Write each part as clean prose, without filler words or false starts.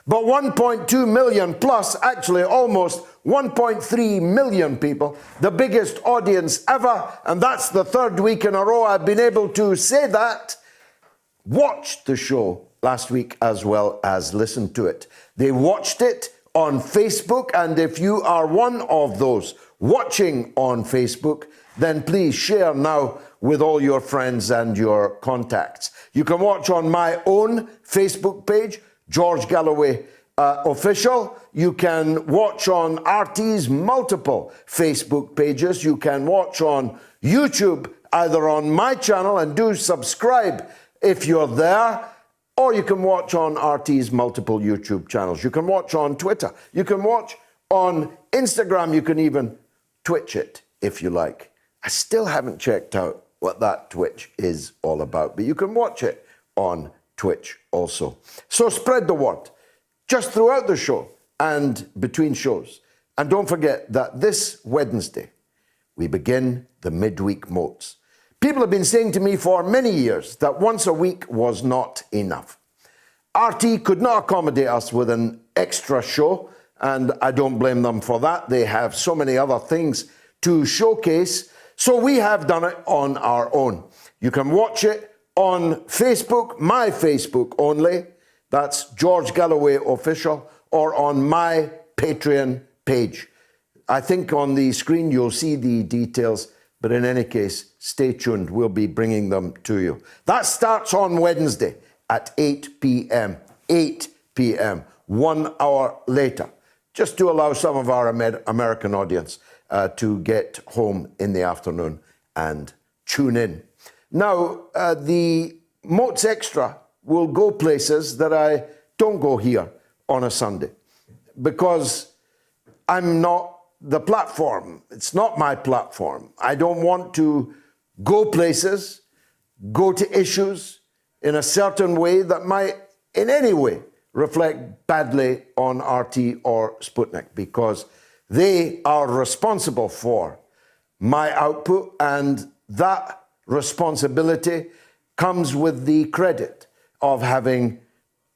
But 1.2 million plus, actually almost 1.3 million people, the biggest audience ever, and that's the third week in a row I've been able to say that, watched the show last week as well as listened to it. They watched it on Facebook, and if you are one of those watching on Facebook, then please share now with all your friends and your contacts. You can watch on my own Facebook page, George Galloway Official. You can watch on RT's multiple Facebook pages. You can watch on YouTube, either on my channel, and do subscribe if you're there, or you can watch on RT's multiple YouTube channels. You can watch on Twitter. You can watch on Instagram. You can even Twitch it if you like. I still haven't checked out what that Twitch is all about, but you can watch it on Twitch also. So spread the word just throughout the show and between shows. And don't forget that this Wednesday, we begin the midweek MOATS. People have been saying to me for many years that once a week was not enough. RT could not accommodate us with an extra show, and I don't blame them for that. They have so many other things to showcase, so we have done it on our own. You can watch it on Facebook, my Facebook only. That's George Galloway Official, or on my Patreon page. I think on the screen you'll see the details, but in any case, stay tuned. We'll be bringing them to you. That starts on Wednesday at 8 p.m. 8 p.m., 1 hour later, just to allow some of our American audience to get home in the afternoon and tune in. Now, the MOATS Extra will go places that I don't go here on a Sunday, because I'm not the platform. It's not my platform. I don't want to go places, go to issues in a certain way that might in any way reflect badly on RT or Sputnik, because they are responsible for my output, and that responsibility comes with the credit of having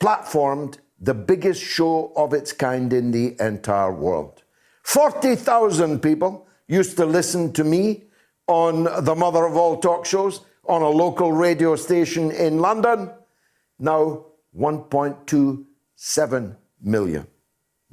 platformed the biggest show of its kind in the entire world. 40,000 people used to listen to me on the mother of all talk shows on a local radio station in London. Now 1.27 million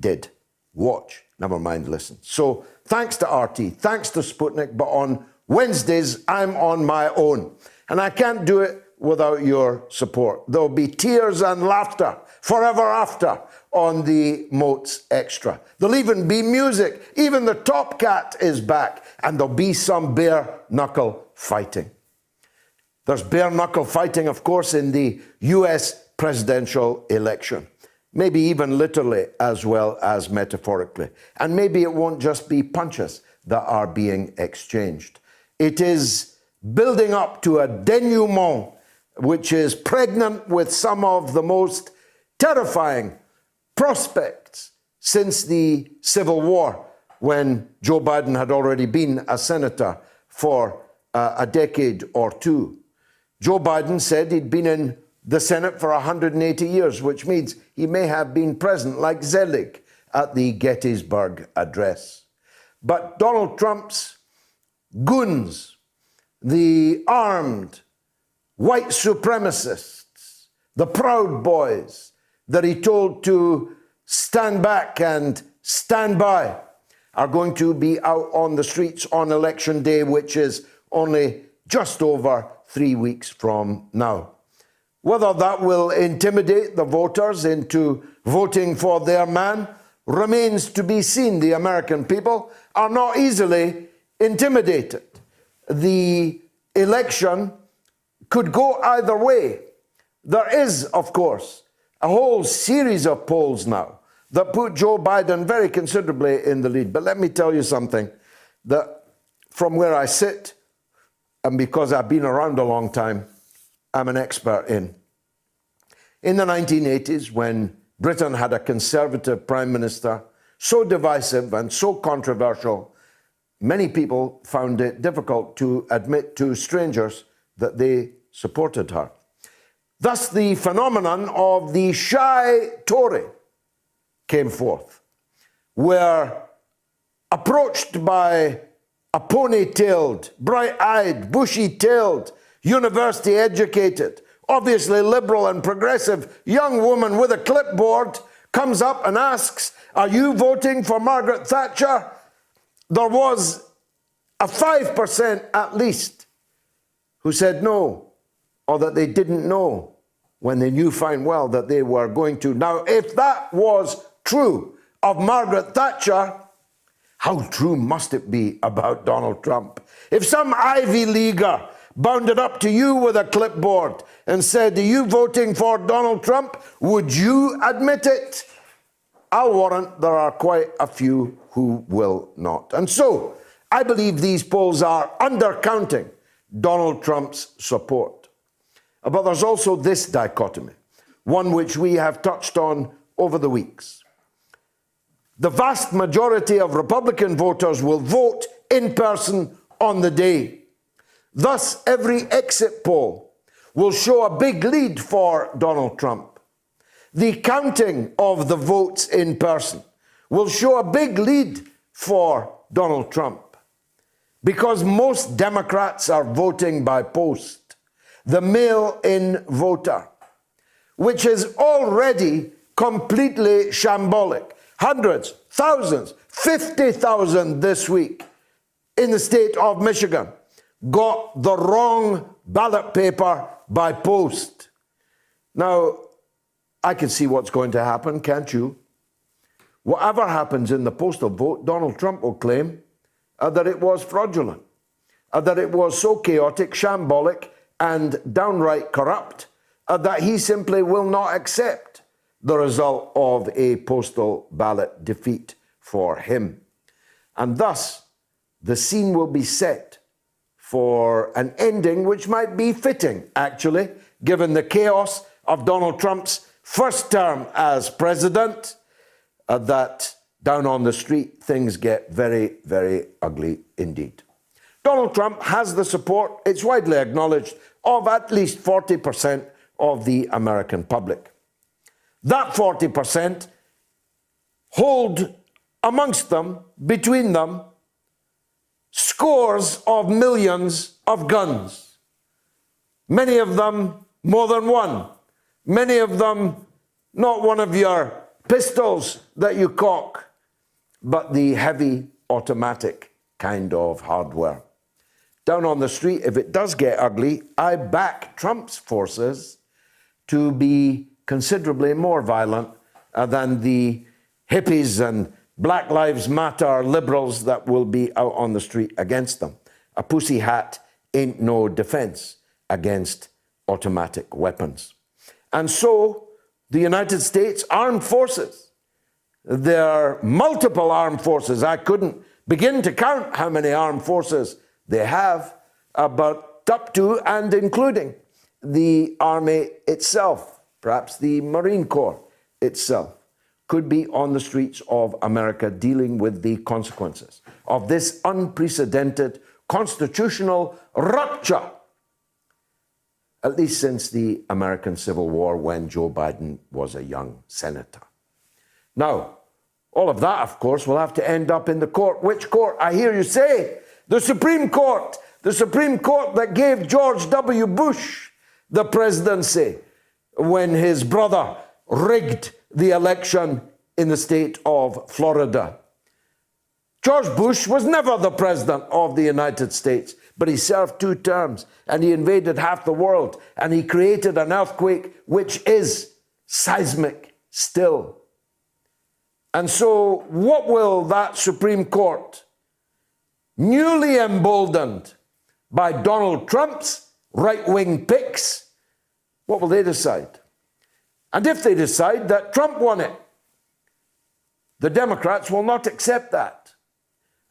did watch, never mind listen. So thanks to RT, thanks to Sputnik, but on Wednesdays I'm on my own, and I can't do it without your support. There'll be tears and laughter forever after on the MOATS Extra. There'll even be music. Even the Top Cat is back, and there'll be some bare-knuckle fighting. There's bare-knuckle fighting, of course, in the US presidential election. Maybe even literally as well as metaphorically. And maybe it won't just be punches that are being exchanged. It is building up to a denouement which is pregnant with some of the most terrifying prospects since the Civil War, when Joe Biden had already been a senator for a decade or two. Joe Biden said he'd been in the Senate for 180 years, which means he may have been present, like Zelig, at the Gettysburg Address. But Donald Trump's goons, the armed white supremacists, the Proud Boys that he told to stand back and stand by, are going to be out on the streets on Election Day, which is only just over 3 weeks from now. Whether that will intimidate the voters into voting for their man remains to be seen. The American people are not easily intimidated. The election could go either way. There is, of course, a whole series of polls now that put Joe Biden very considerably in the lead. But let me tell you something that from where I sit, and because I've been around a long time, I'm an expert in. In the 1980s, when Britain had a conservative prime minister, so divisive and so controversial, many people found it difficult to admit to strangers that they supported her. Thus, the phenomenon of the shy Tory came forth, were approached by a ponytailed, bright-eyed, bushy-tailed, university-educated, obviously liberal and progressive young woman with a clipboard, comes up and asks, "Are you voting for Margaret Thatcher?" There was a 5% at least who said no, or that they didn't know when they knew fine well that they were going to. Now, if that was true of Margaret Thatcher, how true must it be about Donald Trump? If some Ivy Leaguer bounded up to you with a clipboard and said, "Are you voting for Donald Trump?" would you admit it? I'll warrant there are quite a few who will not. And so, I believe these polls are undercounting Donald Trump's support. But there's also this dichotomy, one which we have touched on over the weeks. The vast majority of Republican voters will vote in person on the day. Thus, every exit poll will show a big lead for Donald Trump. The counting of the votes in person will show a big lead for Donald Trump, because most Democrats are voting by post, the mail-in voter, which is already completely shambolic. Hundreds, thousands, 50,000 this week in the state of Michigan got the wrong ballot paper by post. Now, I can see what's going to happen, can't you? Whatever happens in the postal vote, Donald Trump will claim that it was fraudulent, that it was so chaotic, shambolic, and downright corrupt that he simply will not accept the result of a postal ballot defeat for him. And thus, the scene will be set for an ending which might be fitting, actually, given the chaos of Donald Trump's first term as president, that down on the street things get very, very ugly indeed. Donald Trump has the support, it's widely acknowledged, of at least 40% of the American public. That 40% hold amongst them, between them, scores of millions of guns. Many of them more than one. Many of them not one of your pistols that you cock, but the heavy automatic kind of hardware. Down on the street, if it does get ugly, I back Trump's forces to be considerably more violent than the hippies and Black Lives Matter liberals that will be out on the street against them. A pussy hat ain't no defense against automatic weapons. And so the United States Armed Forces, there are multiple armed forces. I couldn't begin to count how many armed forces they have, but up to and including the Army itself, perhaps the Marine Corps itself, could be on the streets of America dealing with the consequences of this unprecedented constitutional rupture, at least since the American Civil War when Joe Biden was a young senator. Now, all of that, of course, will have to end up in the court. Which court? I hear you say, the Supreme Court. The Supreme Court that gave George W. Bush the presidency when his brother rigged the election in the state of Florida. George Bush was never the president of the United States, but he served 2 terms and he invaded half the world and he created an earthquake which is seismic still. And so what will that Supreme Court, newly emboldened by Donald Trump's right-wing picks, what will they decide? And if they decide that Trump won it, the Democrats will not accept that.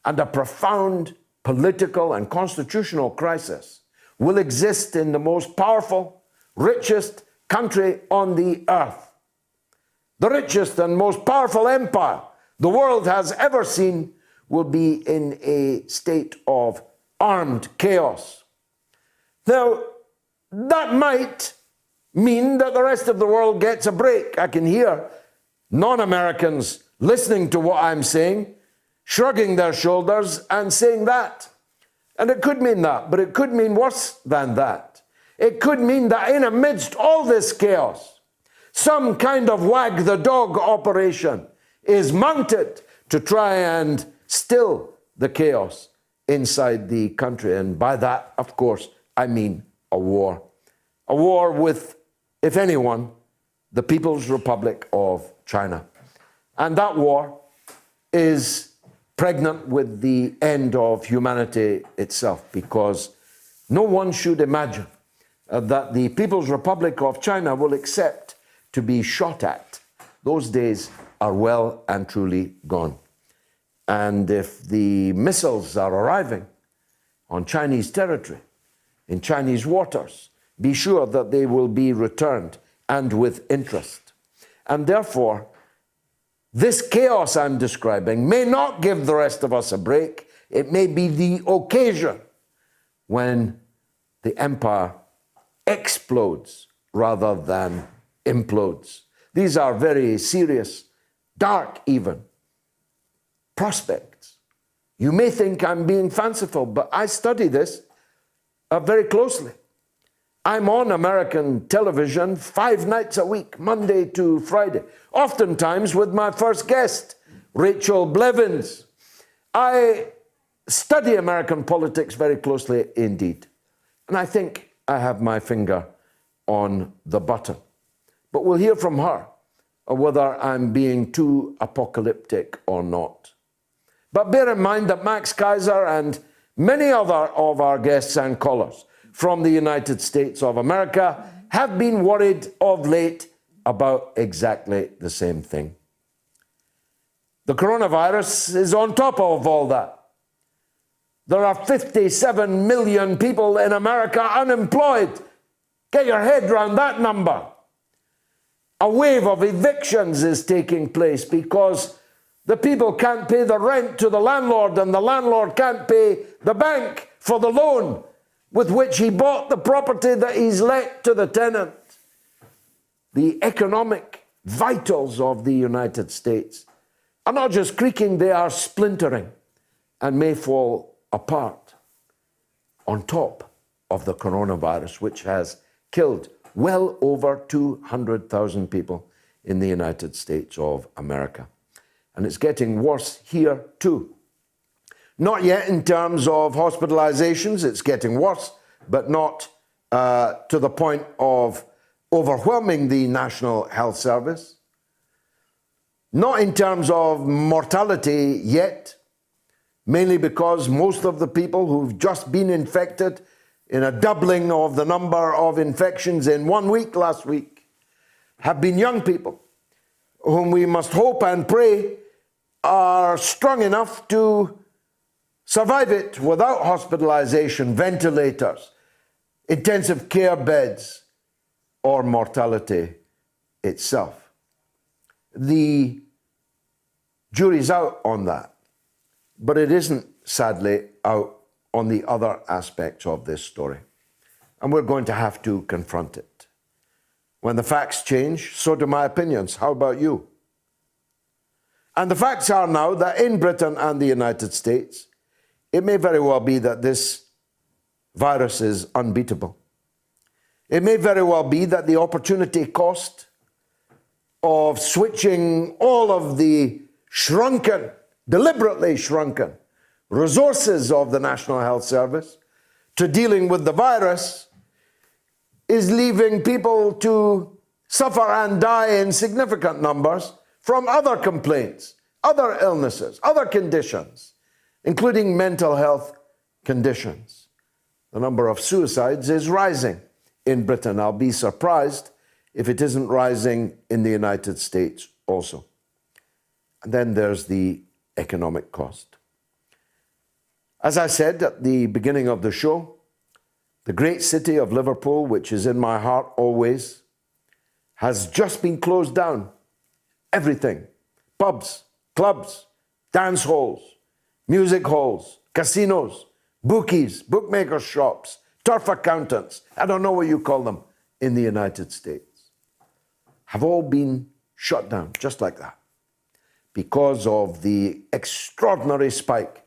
And a profound political and constitutional crisis will exist in the most powerful, richest country on the earth. The richest and most powerful empire the world has ever seen will be in a state of armed chaos. Now, that might mean that the rest of the world gets a break. I can hear non-Americans listening to what I'm saying, shrugging their shoulders and saying that. And it could mean that, but it could mean worse than that. It could mean that in amidst all this chaos, some kind of wag the dog operation is mounted to try and still the chaos inside the country. And by that, of course, I mean a war. A war with, if anyone, the People's Republic of China. And that war is pregnant with the end of humanity itself, because no one should imagine that the People's Republic of China will accept to be shot at. Those days are well and truly gone. And if the missiles are arriving on Chinese territory, in Chinese waters, be sure that they will be returned, and with interest. And therefore, this chaos I'm describing may not give the rest of us a break. It may be the occasion when the empire explodes rather than implodes. These are very serious, dark even, prospects. You may think I'm being fanciful, but I study this very closely. I'm on American television 5 nights a week, Monday to Friday, oftentimes with my first guest, Rachel Blevins. I study American politics very closely indeed, and I think I have my finger on the button. But we'll hear from her whether I'm being too apocalyptic or not. But bear in mind that Max Kaiser and many other of our guests and callers from the United States of America have been worried of late about exactly the same thing. The coronavirus is on top of all that. There are 57 million people in America unemployed. Get your head around that number. A wave of evictions is taking place because the people can't pay the rent to the landlord, and the landlord can't pay the bank for the loan with which he bought the property that he's let to the tenant. The economic vitals of the United States are not just creaking, they are splintering and may fall apart on top of the coronavirus, which has killed well over 200,000 people in the United States of America. And it's getting worse here too. Not yet in terms of hospitalizations, it's getting worse, but not to the point of overwhelming the National Health Service. Not in terms of mortality yet, mainly because most of the people who've just been infected, in a doubling of the number of infections in 1 week last week, have been young people whom we must hope and pray are strong enough to survive it without hospitalization, ventilators, intensive care beds, or mortality itself. The jury's out on that, but it isn't, sadly, out on the other aspects of this story. And we're going to have to confront it. When the facts change, so do my opinions. How about you? And the facts are now that in Britain and the United States, it may very well be that this virus is unbeatable. It may very well be that the opportunity cost of switching all of the shrunken, deliberately shrunken, resources of the National Health Service to dealing with the virus is leaving people to suffer and die in significant numbers from other complaints, other illnesses, other conditions, including mental health conditions. The number of suicides is rising in Britain. I'll be surprised if it isn't rising in the United States also. And then there's the economic cost. As I said at the beginning of the show, the great city of Liverpool, which is in my heart always, has just been closed down. Everything. Pubs, clubs, dance halls, music halls, casinos, bookies, bookmakers' shops, turf accountants, I don't know what you call them, in the United States, have all been shut down, just like that, because of the extraordinary spike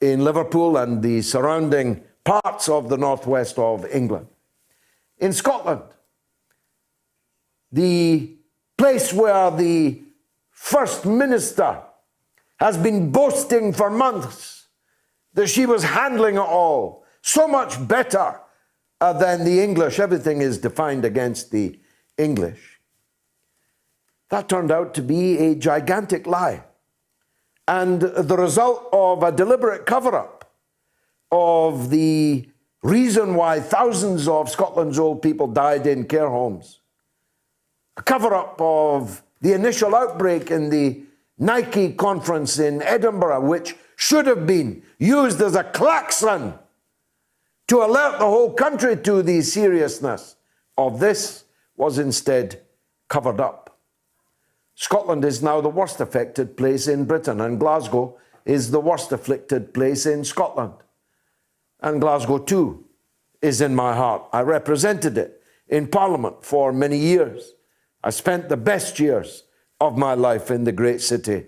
in Liverpool and the surrounding parts of the northwest of England. In Scotland, the place where the First Minister has been boasting for months that she was handling it all so much better than the English. Everything is defined against the English. That turned out to be a gigantic lie, and the result of a deliberate cover-up of the reason why thousands of Scotland's old people died in care homes. A cover-up of the initial outbreak in the Nike conference in Edinburgh, which should have been used as a klaxon to alert the whole country to the seriousness of this, was instead covered up. Scotland is now the worst affected place in Britain, and Glasgow is the worst afflicted place in Scotland. And Glasgow too is in my heart. I represented it in Parliament for many years. I spent the best years of my life in the great city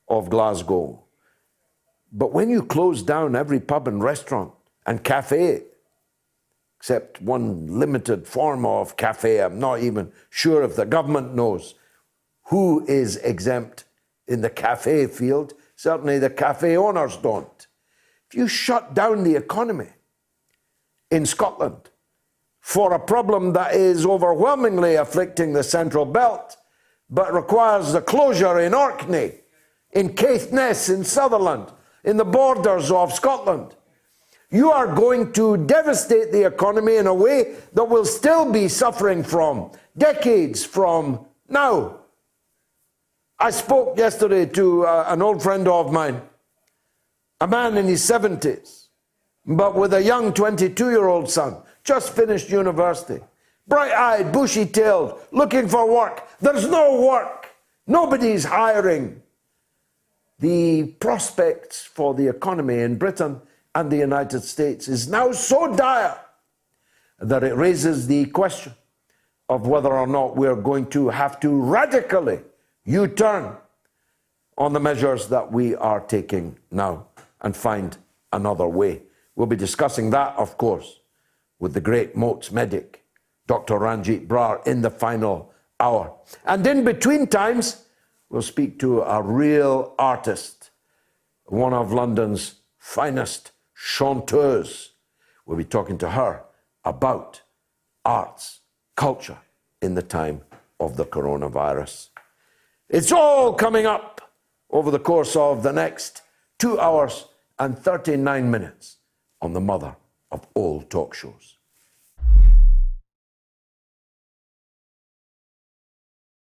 of Glasgow. But when you close down every pub and restaurant and cafe, except one limited form of cafe, I'm not even sure if the government knows who is exempt in the cafe field. Certainly the cafe owners don't. If you shut down the economy in Scotland for a problem that is overwhelmingly afflicting the Central Belt, but requires the closure in Orkney, in Caithness, in Sutherland, in the borders of Scotland, you are going to devastate the economy in a way that will still be suffering from decades from now. I spoke yesterday to an old friend of mine, a man in his 70s, but with a young 22-year-old son, just finished university, bright-eyed, bushy-tailed, looking for work. There's no work. Nobody's hiring. The prospects for the economy in Britain and the United States is now so dire that it raises the question of whether or not we're going to have to radically U-turn on the measures that we are taking now and find another way. We'll be discussing that, of course, with the great MOATS medic, Dr. Ranjit Brar, in the final hour. And in between times, we'll speak to a real artist, one of London's finest chanteuses. We'll be talking to her about arts, culture in the time of the coronavirus. It's all coming up over the course of the next 2 hours and 39 minutes on the mother of all talk shows.